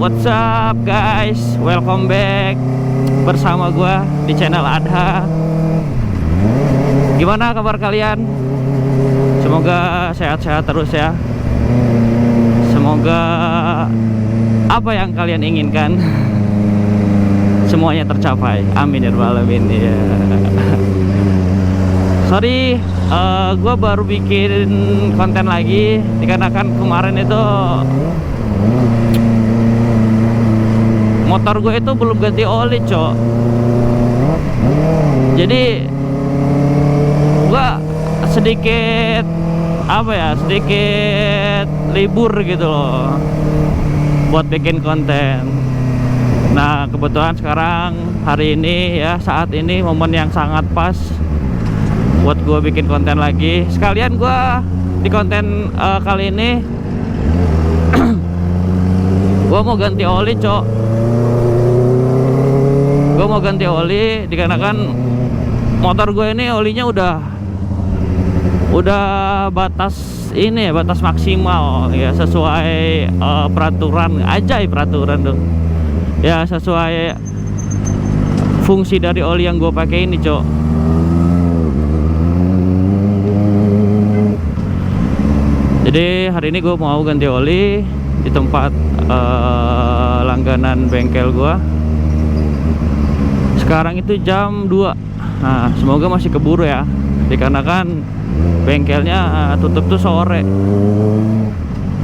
What's up guys, welcome back bersama gua di channel Adha. Gimana kabar kalian? Semoga sehat-sehat terus ya. Semoga apa yang kalian inginkan semuanya tercapai. Amin ya rabbal alamin ya. Sorry, gue baru bikin konten lagi dikarenakan kemarin itu motor gue itu belum ganti oli, cok. Jadi gue sedikit sedikit libur gitu loh buat bikin konten. Nah kebetulan sekarang hari ini ya, saat ini momen yang sangat pas buat gue bikin konten lagi. Sekalian gue di konten kali ini gue mau ganti oli, cok. Gue mau ganti oli dikarenakan motor gue ini olinya udah batas ini ya, batas maksimal ya, sesuai peraturan peraturan dong ya, sesuai fungsi dari oli yang gue pakai ini, cok. Jadi hari ini gue mau ganti oli di tempat langganan bengkel gue. Sekarang itu jam 2. Nah semoga masih keburu ya, dikarenakan bengkelnya tutup tuh sore.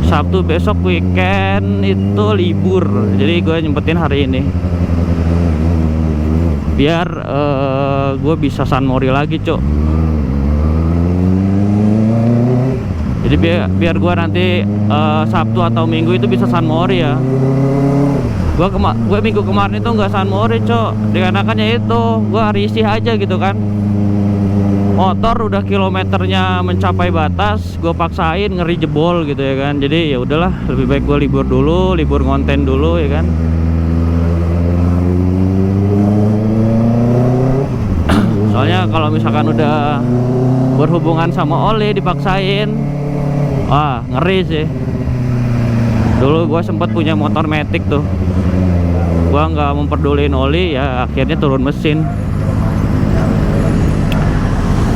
Sabtu besok weekend itu libur, jadi gue nyempetin hari ini biar gue bisa San Mori lagi, cok. Jadi biar gue nanti Sabtu atau Minggu itu bisa San Mori ya. Gue minggu kemarin itu nggak San Mori, cok. Dikarenakan ya itu gue risih aja gitu kan. Motor udah kilometernya mencapai batas, gue paksain ngeri jebol gitu ya kan. Jadi ya udahlah, lebih baik gue libur dulu, libur ngonten dulu ya kan. Soalnya kalau misalkan udah berhubungan sama oli dipaksain, wah ngeri sih. Dulu gue sempat punya motor Matic tuh, gue nggak memperdulin oli ya, akhirnya turun mesin.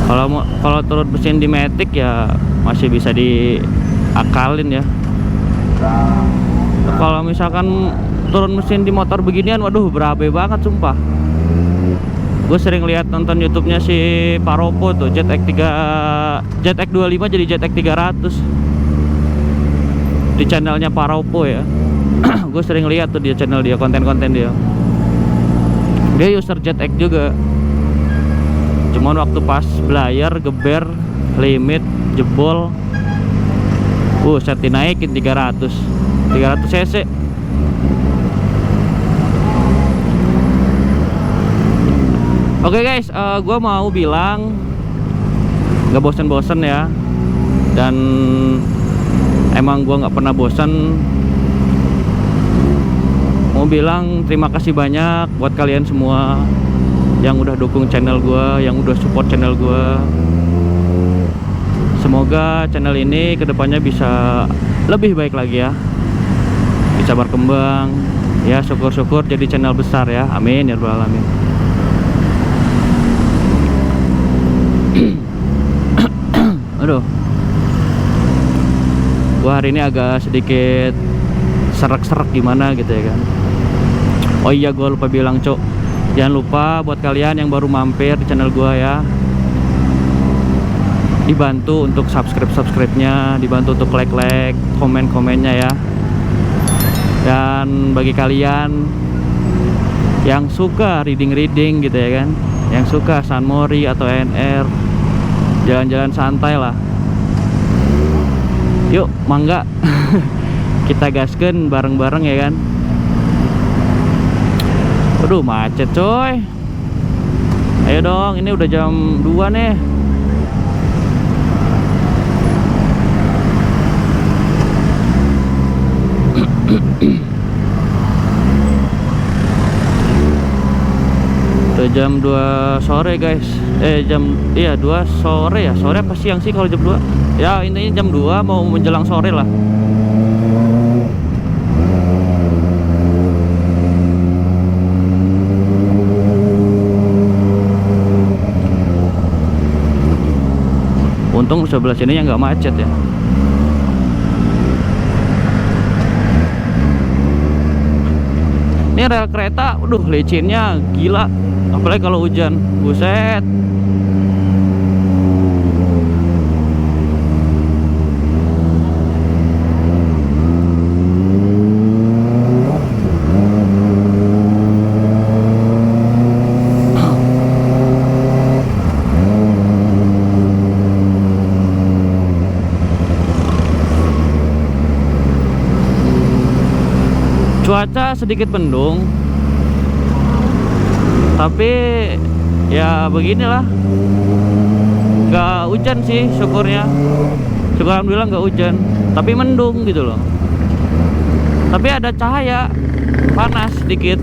Kalau turun mesin di Matic ya masih bisa diakalin ya. Kalau misalkan turun mesin di motor beginian, waduh berabe banget sumpah. Gue sering lihat nonton YouTube-nya si Paropo tuh, ZX 25 jadi ZX 300 di channelnya Paropo ya. Gue sering lihat tuh dia channel dia, konten-konten dia. Dia user ZX juga. Cuman waktu pas belayar, geber, limit, jebol, set dinaikin 300 cc. Oke guys, gue mau bilang gak bosen-bosen ya. Dan emang gue gak pernah bosen. Mau bilang terima kasih banyak buat kalian semua yang udah dukung channel gue, yang udah support channel gue. Semoga channel ini kedepannya bisa lebih baik lagi ya, bisa berkembang ya, syukur-syukur jadi channel besar ya, amin ya rabbal alamin. Aduh, gua hari ini agak sedikit serak-serak gimana gitu ya kan. Oh iya, gua lupa bilang, cok, jangan lupa buat kalian yang baru mampir di channel gua ya, dibantu untuk subscribe-nya, dibantu untuk like, komen-komennya ya. Dan bagi kalian yang suka reading gitu ya kan, yang suka San Mori atau NR, jalan-jalan santai lah, yuk mangga. Kita gaskeun bareng-bareng ya kan. Aduh macet coy. Ayo dong, ini udah jam 2 nih. Udah jam 2 sore guys. Iya 2 sore ya. Sore apa siang sih kalau jam 2? Ya intinya jam 2 mau menjelang sore lah. Untung sebelah sininya nggak macet ya. Ini rel kereta, licinnya gila. Apalagi kalau hujan, buset. Cuaca sedikit mendung, tapi ya beginilah, nggak hujan sih, syukurnya. Syukur alhamdulillah nggak hujan, tapi mendung gitu loh. Tapi ada cahaya, panas sedikit.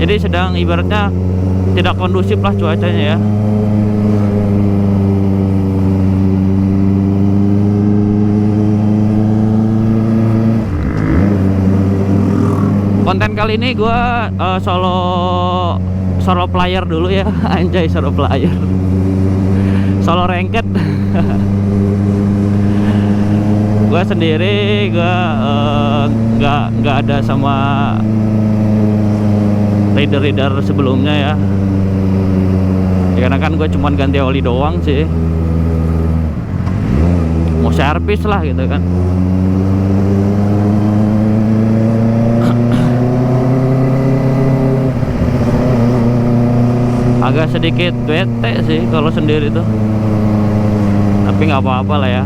Jadi sedang ibaratnya tidak kondusif lah cuacanya ya. Konten kali ini gue solo player dulu ya. Anjay, solo player, solo ranked. Gue sendiri, gue nggak ada sama rider sebelumnya ya. Karena kan gue cuman ganti oli doang sih, mau servis lah gitu kan. Agak sedikit bete sih kalau sendiri tuh, tapi nggak apa-apa lah ya,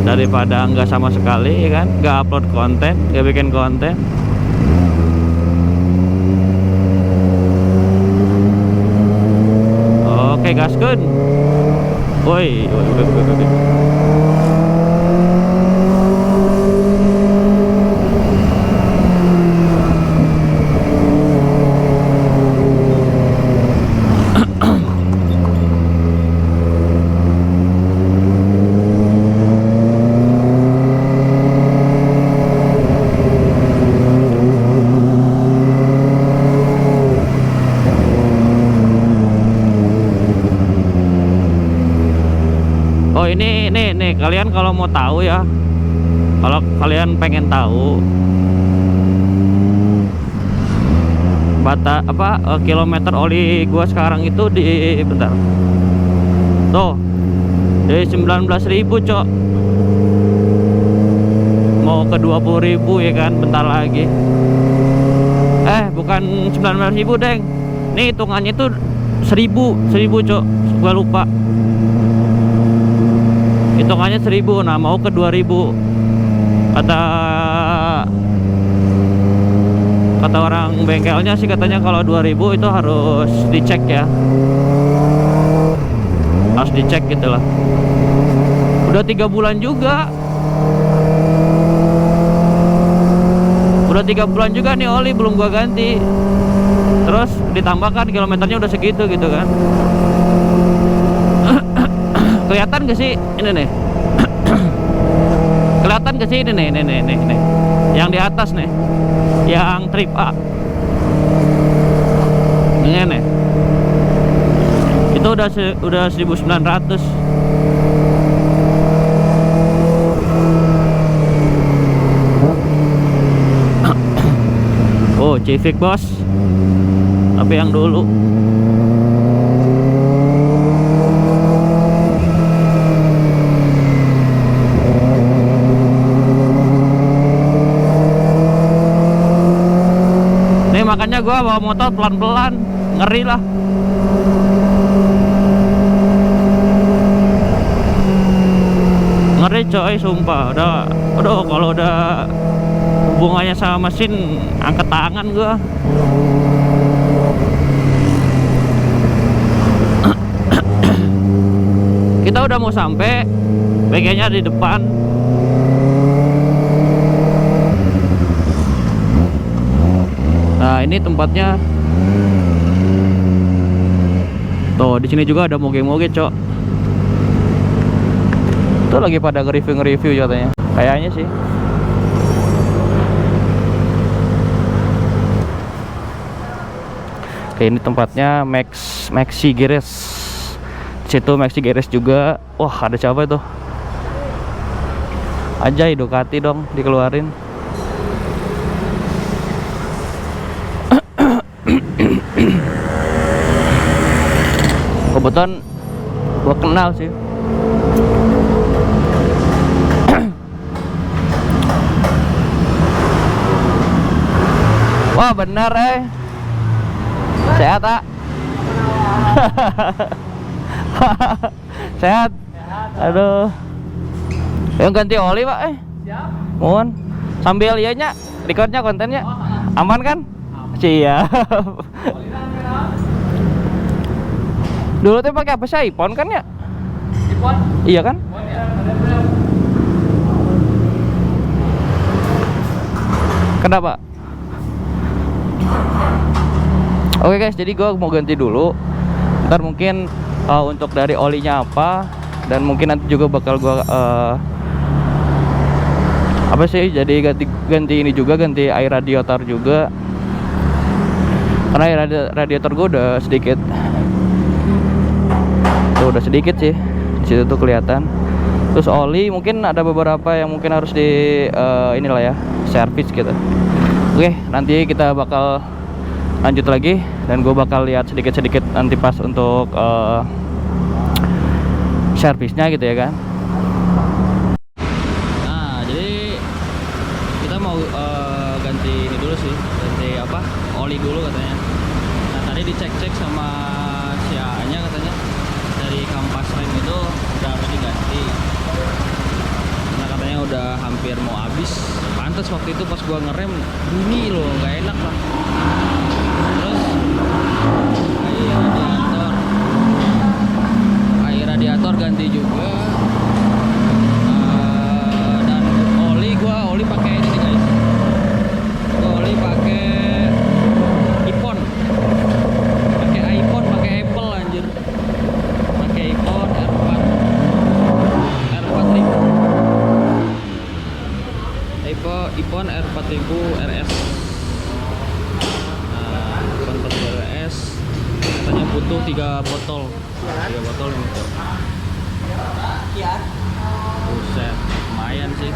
daripada nggak sama sekali ya kan, nggak upload konten, nggak bikin konten. Oke, gaskeun. Woi. Oh ini nih kalian kalau mau tahu ya, kalau kalian pengen tahu kilometer oli gua sekarang itu di bentar. Tuh, dari 19.000 cok, mau ke 20.000 ya kan, bentar lagi. Bukan 19.000 deng, nih hitungannya itu 1000 cok, gua lupa. Hitungannya 1000, nah mau ke 2000. Kata orang bengkelnya sih, katanya kalau 2000 itu harus dicek ya, harus dicek gitu lah. Udah 3 bulan juga, udah 3 bulan juga nih oli belum gua ganti. Terus ditambahkan kilometernya udah segitu gitu kan. Kelihatan gak sih ini nih? Kelihatan gak sih ini nih, yang di atas nih, yang trip A ini nih, itu udah 1900. Oh, Civic bos, tapi yang dulu. Makanya gua bawa motor pelan-pelan, ngeri lah. Ngeri coy, sumpah. Udah kalau udah hubungannya sama mesin, angkat tangan gua. Kita udah mau sampai, BG-nya di depan. Nah, ini tempatnya. Tuh, di sini juga ada moge-moge, cok. Tuh lagi pada nge-review katanya. Kayaknya sih. Oke, ini tempatnya Maxi Garage. Situ Maxi Garage juga. Wah, ada siapa itu? Ajay, Ducati dong dikeluarin. Kebetulan gua kenal sih. Wah, benar sehat tak? Sehat. Aduh. Yang ganti oli pak Siap. Mohon. Sambil ianya recordnya kontennya aman kan? Siap. Dulu tuh pakai apa sih? iPhone kan ya? iPhone? Iya kan? iPhone, ya. Kenapa? Oke guys, jadi gue mau ganti dulu. Ntar mungkin untuk dari olinya apa, dan mungkin nanti juga bakal gue apa sih? Jadi ganti ini juga, ganti air radiator juga. Karena air radiator gue udah sedikit. Tuh udah sedikit sih. Di situ tuh kelihatan. Terus oli mungkin ada beberapa yang mungkin harus di inilah ya, servis gitu. Oke, nanti kita bakal lanjut lagi dan gue bakal lihat sedikit-sedikit nanti pas untuk servisnya gitu ya kan. Nah, jadi kita mau ganti ini dulu sih, ganti apa? Oli dulu katanya. Nah, tadi dicek-cek sama si A-nya katanya dari kampas rem itu udah harus diganti. Nah, katanya udah hampir mau habis. Pantes waktu itu pas gua ngerem bunyi loh, nggak enak lah. Air radiator ganti juga, dan oli pakai ini guys. Oli pakai iPhone, pakai Apple anjir, pakai iPhone iPhone R4000 RS. Katanya butuh 3 botol ini. Iya. Buset, lumayan sih.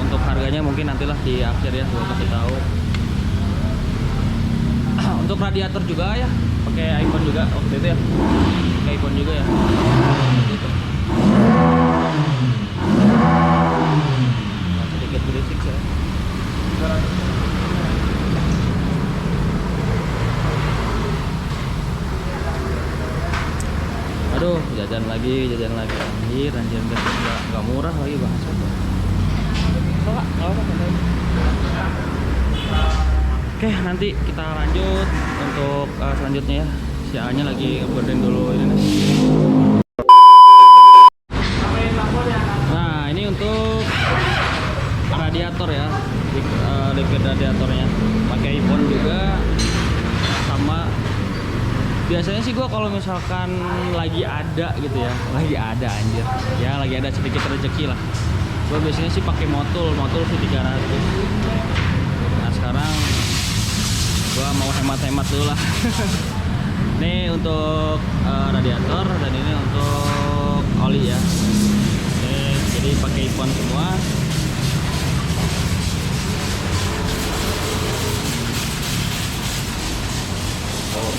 Untuk harganya mungkin nantilah di akhir ya gua kasih tahu. Untuk radiator juga ya, pakai iPhone juga waktu itu ya. Pakai iPhone juga ya. Gitu. Sedikit berisik ya. Aduh, jajan lagi anjir nggak murah lagi bahasa. Oke, nanti kita lanjut untuk selanjutnya ya. Si A-nya lagi ngebenerin dulu ini nih. Nah, ini untuk radiator ya, liquid radiatornya. Pakai iPhone juga sama. Biasanya sih gua kalau misalkan lagi ada gitu ya, lagi ada sedikit rezeki lah, gua biasanya sih pakai motul sih 300. Nah, sekarang gua mau hemat-hemat dulu lah. Ini untuk radiator dan ini untuk oli ya. Oke, jadi pakai iPhone semua.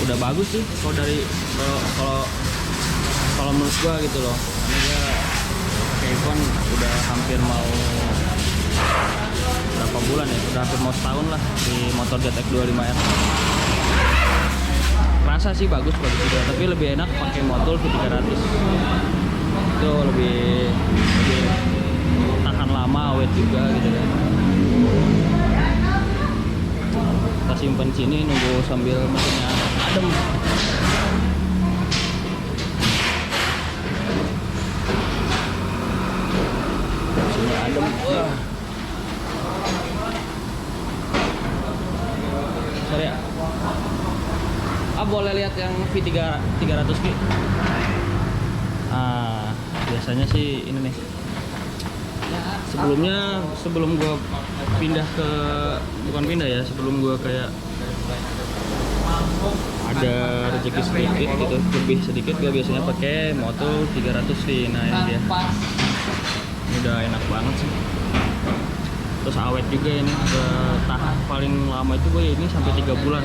Udah bagus sih kalau dari kalau menurut gua gitu loh, karena gua pakai iPhone udah hampir mau berapa bulan ya, udah hampir mau setahun lah di motor ZX25R. Rasa sih bagus juga, tapi lebih enak pakai motor 300. Itu lebih tahan lama, awet juga gitu kan. Kita simpen sini nunggu sambil mesinnya adem. Mesinnya adem. Wah. Sorry ya. Boleh lihat yang V300 V. Biasanya sih ini nih. Ya, sebelum gua pindah ke, bukan pindah ya, sebelum gua kayak ada rezeki sedikit gitu, lebih sedikit, gua biasanya pakai Moto 300 V. Nah ini dia, ini udah enak banget sih, terus awet juga ini. Tahan paling lama itu gue ini sampai 3 bulan.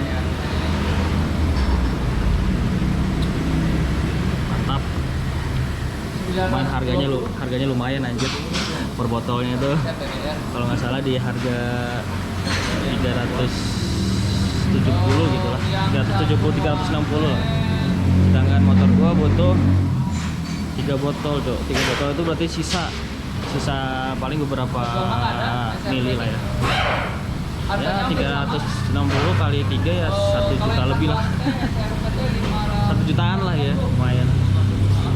Mantap. Cuman harganya lumayan anjir per botolnya tuh, kalau nggak salah di harga 370 gitu lah, 370 360 lah. Sedangkan motor gua butuh 3 botol tuh. 3 botol itu berarti sisa paling beberapa mili lah ya. Ya 360 kali 3 ya 1 juta lebih lah. 1 jutaan lah ya, lumayan.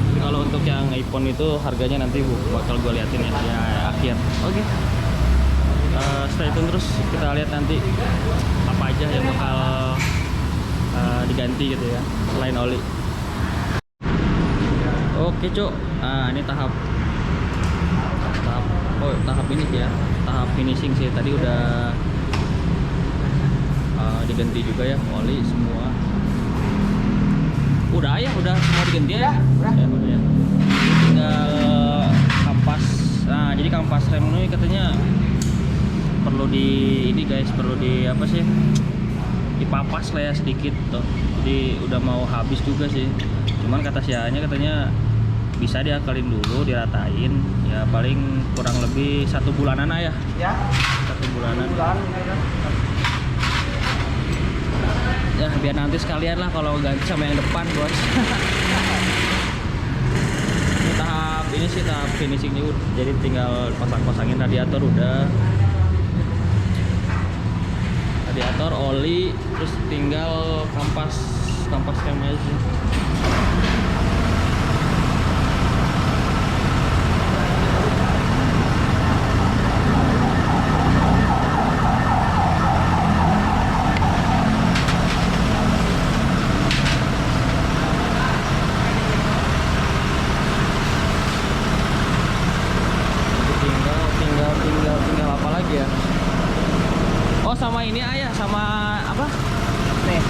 Tapi kalau untuk yang iPhone itu harganya nanti bakal gue liatin ya, akhir. Oke. Stay tune terus, kita lihat nanti apa aja yang bakal diganti gitu ya, selain oli. Oke cuk, nah ini tahap ini ya, tahap finishing sih. Tadi udah diganti juga ya oli semua. Udah semua diganti ya. Udah ya. Tinggal kampas. Nah jadi kampas rem ini katanya perlu dipapas lah ya sedikit tuh. Jadi udah mau habis juga sih. Cuman kata si A-nya katanya bisa diakalin dulu, diratain ya, paling kurang lebih 1 bulanan ya. 1 bulanan. Ya biar nanti sekalian lah kalau ganti sama yang depan bos. Ini tahap finishing nih, jadi tinggal pasang-pasangin radiator udah. Radiator, oli, terus tinggal kampas remnya aja. Tinggal apa lagi ya? Oh sama ini ayah, sama apa? Nih.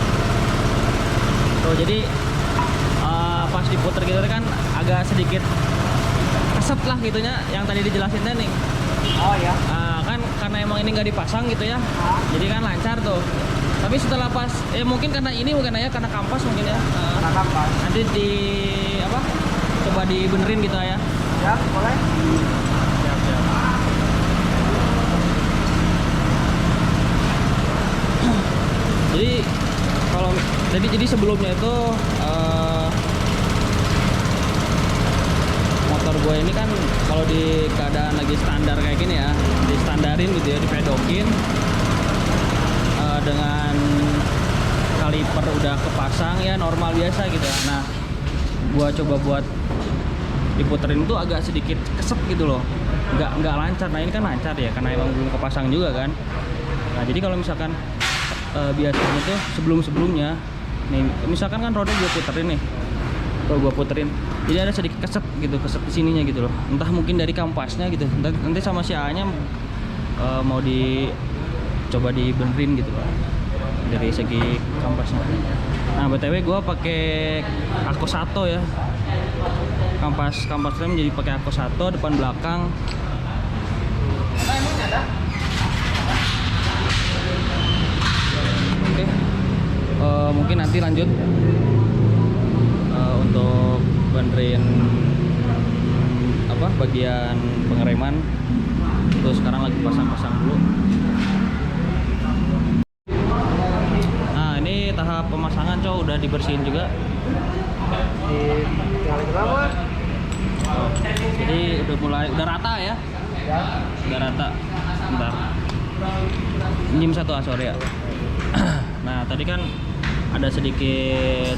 Tuh jadi pas diputer gitu kan agak sedikit kesep lah gitunya, yang tadi dijelasin nih. Oh ya. Kan karena emang ini nggak dipasang gitu ya. Jadi kan lancar tuh. Tapi setelah pas, mungkin karena ini bukan ya, karena kampas mungkin ya. Karena kampas. Nanti coba dibenerin gitu ya. Ya boleh. Siap. Jadi sebelumnya itu motor gue ini kan kalau di keadaan lagi standar kayak gini ya, distandarin gitu ya, dipedokin dengan kaliper udah kepasang ya, normal biasa gitu. Nah gue coba buat diputerin tuh agak sedikit kesep gitu loh, nggak lancar. Nah ini kan lancar ya karena emang belum kepasang juga kan. Nah jadi kalau misalkan biasanya tuh sebelumnya nih, misalkan kan roda gue puterin nih, kalau gue puterin jadi ada sedikit kesep di sininya gitu loh, entah mungkin dari kampasnya gitu. Nanti sama si A nya mau coba dibenerin gitu loh dari segi kampasnya. Nah btw gue pakai Akos 1 ya, kampas rem jadi pakai Akos 1 depan belakang. Mungkin nanti lanjut untuk benerin bagian pengereman. Terus sekarang lagi pasang dulu. Nah ini tahap pemasangan cow, udah dibersihin juga. Jadi udah rata ya. Udah rata. Bentar. Nyim 1 sorry ya. Nah tadi kan ada sedikit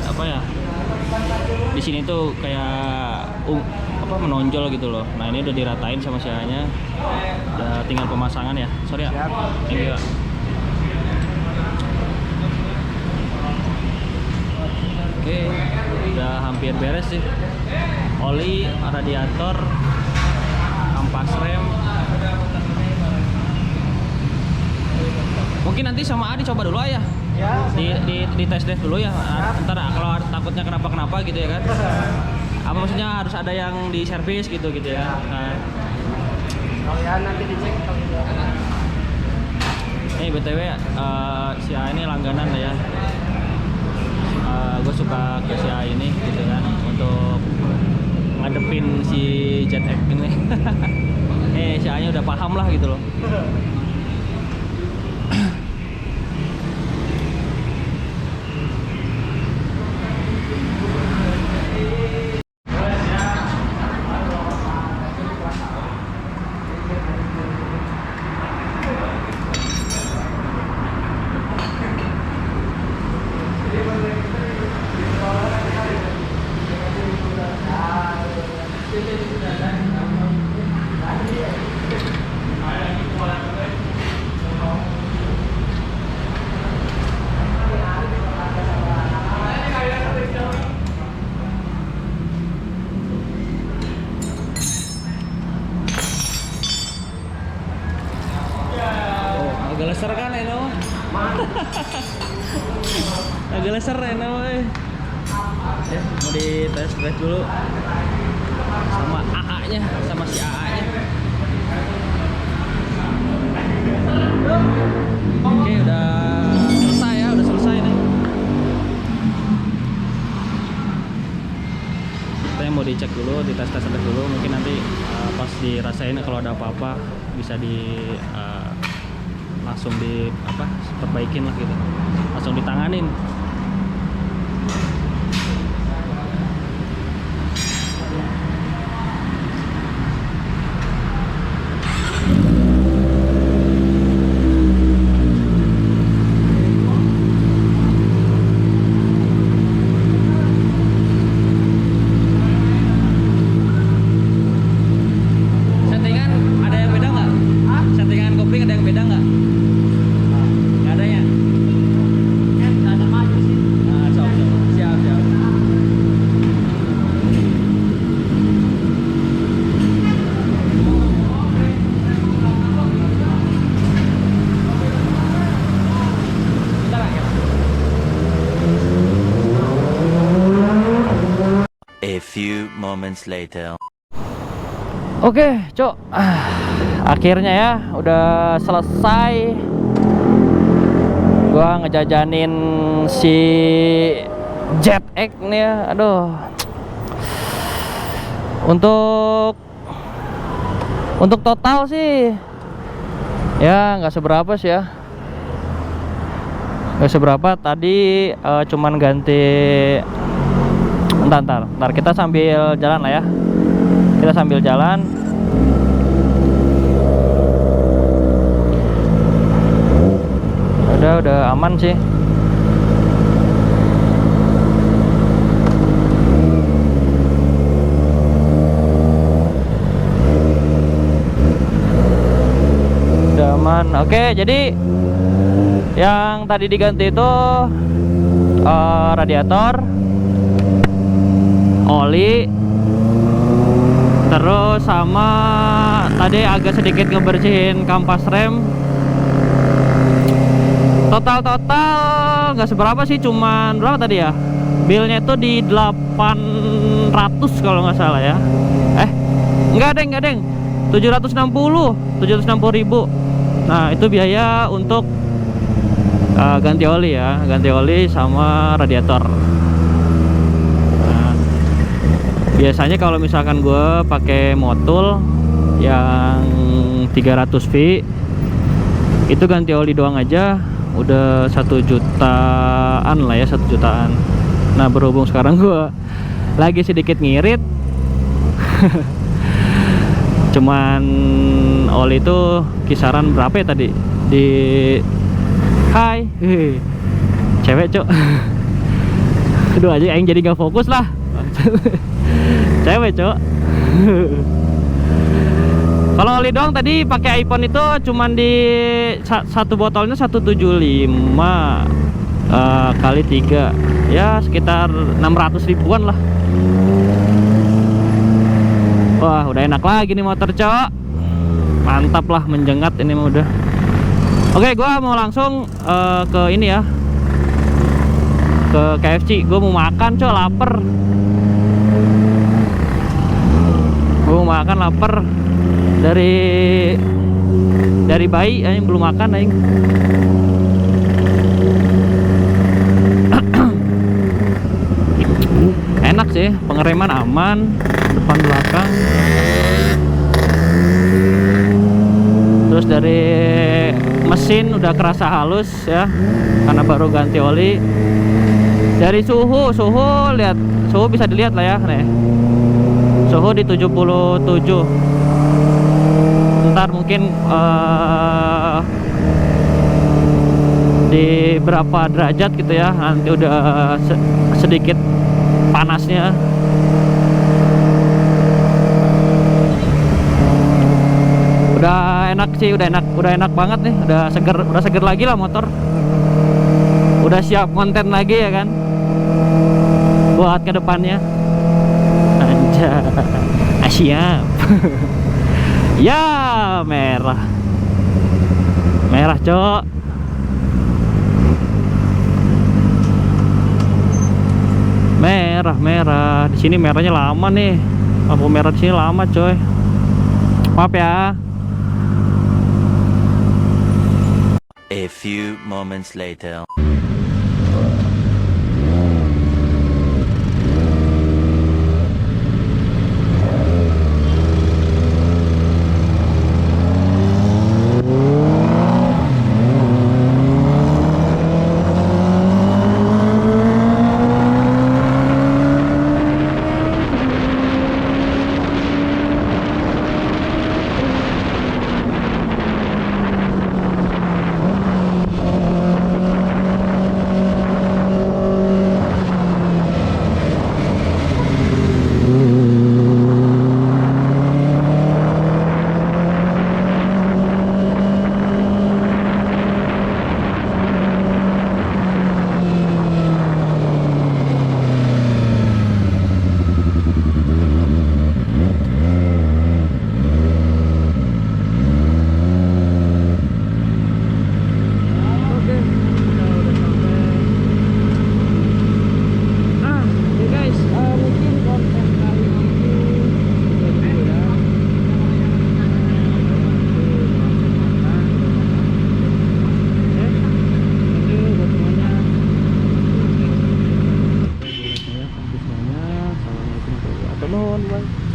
di sini tuh kayak menonjol gitu loh. Nah ini udah diratain sama si A-nya, udah tinggal pemasangan ya. Sorry ya. Thank you. Oke, udah hampir beres sih. Oli, radiator, kampas rem, Mungkin nanti sama Adi coba dulu ayah. Ya, Di tes drive dulu ya. Ntar kalau takutnya kenapa-kenapa gitu ya kan. Apa maksudnya harus ada yang di servis gitu ya. Nah. kalau ya nanti dicek kalau Ini BTW si A ini langganan lah ya. Gue suka ke si A ini gitu kan untuk ngadepin si ZX ini. Si A nya udah paham lah gitu loh. Agak leser kan Eno? Agak leser Eno ya, mau di test drive dulu sama AA nya, sama si AA nya. Oke, udah selesai ya, udah selesai nih. Kita mau dicek dulu, di tes drive dulu. Mungkin nanti pas dirasain kalau ada apa-apa bisa langsung perbaikin lah gitu, langsung ditanganin. Settingan ada yang beda nggak? Settingan kopling ada yang beda nggak? Nggak ada ya? ada maju sih. Nah, siap. A few moments later. Oke, Cok. Akhirnya ya udah selesai. Gua ngejajanin si ZX nih ya. Aduh. Untuk total sih ya nggak seberapa sih ya. Nggak seberapa tadi, cuman ganti. Ntar kita sambil jalan lah ya. Kita sambil jalan. Udah aman sih. Udah aman. Oke, jadi yang tadi diganti itu radiator, oli, terus sama tadi agak sedikit ngebersihin kampas rem. Total nggak seberapa sih, cuman berapa tadi ya, bilnya itu di 800 kalau nggak salah ya. Nggak deng 760 ribu. Nah itu biaya untuk ganti oli ya, ganti oli sama radiator. Biasanya kalau misalkan gue pakai motul yang 300V itu ganti oli doang aja udah 1 jutaan lah ya, 1 jutaan. Nah berhubung sekarang gue lagi sedikit ngirit cuman oli itu kisaran berapa ya tadi di hai cewek Cok. Aduh aja yang jadi gak fokus lah. Cewek Cok. Kalau oli doang tadi pakai iPhone itu cuman di satu botolnya 175 kali 3 ya sekitar 600 ribuan lah. Wah udah enak lagi nih motor Cok. Mantap lah, menjengat ini mah udah. Oke, gua mau langsung ke ini ya, ke KFC. Gua mau makan, coy, lapar. Gua mau makan, lapar. Dari bayi aing belum makan aing. Enak sih, pengereman aman, depan belakang. Terus dari mesin udah kerasa halus ya, karena baru ganti oli. Dari suhu lihat, suhu bisa dilihat lah ya nih. Suhu di 77. Ntar mungkin di berapa derajat gitu ya, nanti udah sedikit panasnya. Udah enak sih, udah enak banget nih, udah seger lagi lah motor. Udah siap konten lagi ya kan, buat ke depannya. Anjay, siap. Ya, merah, cok. Merah. Di sini merahnya lama nih. Lampu merah di sini lama, coy. Maaf ya. A few moments later. Nuhun, Bang.